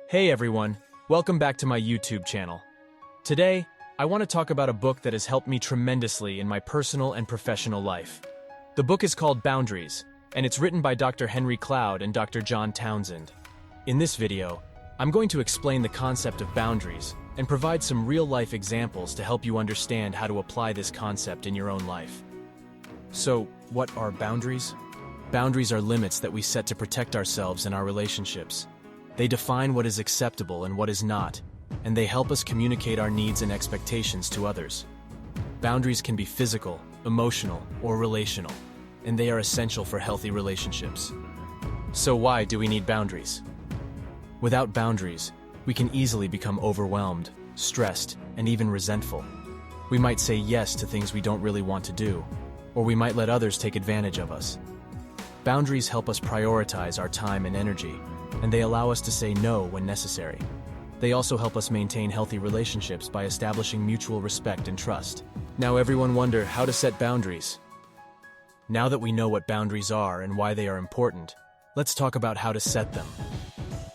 Hey everyone, welcome back to my YouTube channel. Today, I want to talk about a book that has helped me tremendously in my personal and professional life. The book is called Boundaries, and it's written by Dr. Henry Cloud and Dr. John Townsend. In this video, I'm going to explain the concept of boundaries and provide some real-life examples to help you understand how to apply this concept in your own life. So, what are boundaries? Boundaries are limits that we set to protect ourselves and our relationships. They define what is acceptable and what is not, and they help us communicate our needs and expectations to others. Boundaries can be physical, emotional, or relational, and they are essential for healthy relationships. So why do we need boundaries? Without boundaries, we can easily become overwhelmed, stressed, and even resentful. We might say yes to things we don't really want to do, or we might let others take advantage of us. Boundaries help us prioritize our time and energy, and they allow us to say no when necessary. They also help us maintain healthy relationships by establishing mutual respect and trust. Now everyone wonder how to set boundaries. Now that we know what boundaries are and why they are important, let's talk about how to set them.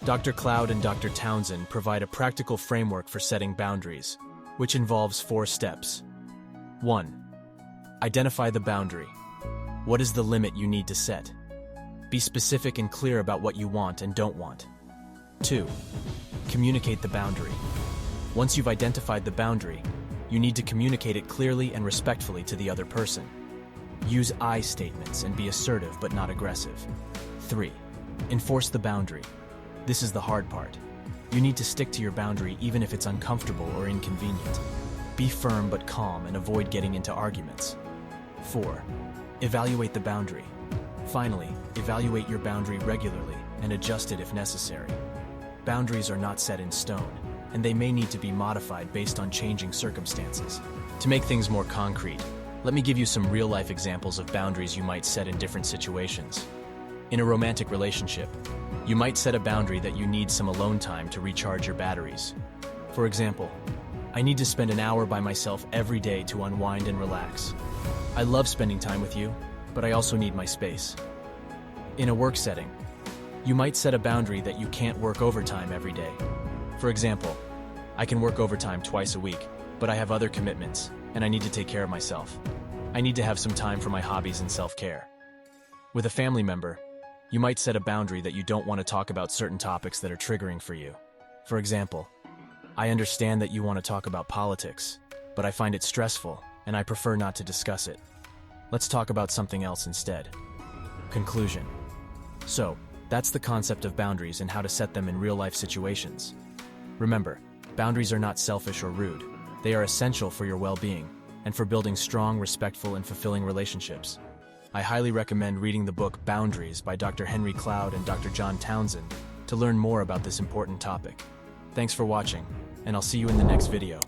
Dr. Cloud and Dr. Townsend provide a practical framework for setting boundaries, which involves 4 steps. 1. Identify the boundary. What is the limit you need to set? Be specific and clear about what you want and don't want. 2. Communicate the boundary. Once you've identified the boundary, you need to communicate it clearly and respectfully to the other person. Use I statements and be assertive but not aggressive. 3. Enforce the boundary. This is the hard part. You need to stick to your boundary even if it's uncomfortable or inconvenient. Be firm but calm and avoid getting into arguments. 4. Evaluate the boundary. Finally, evaluate your boundary regularly and adjust it if necessary. Boundaries are not set in stone, and they may need to be modified based on changing circumstances. To make things more concrete, let me give you some real-life examples of boundaries you might set in different situations. In a romantic relationship, you might set a boundary that you need some alone time to recharge your batteries. For example, I need to spend an hour by myself every day to unwind and relax. I love spending time with you, but I also need my space. In a work setting, you might set a boundary that you can't work overtime every day. For example, I can work overtime twice a week, but I have other commitments, and I need to take care of myself. I need to have some time for my hobbies and self-care. With a family member, you might set a boundary that you don't want to talk about certain topics that are triggering for you. For example, I understand that you want to talk about politics, but I find it stressful, and I prefer not to discuss it. Let's talk about something else instead. Conclusion. So, that's the concept of boundaries and how to set them in real-life situations. Remember, boundaries are not selfish or rude. They are essential for your well-being and for building strong, respectful, and fulfilling relationships. I highly recommend reading the book Boundaries by Dr. Henry Cloud and Dr. John Townsend to learn more about this important topic. Thanks for watching, and I'll see you in the next video.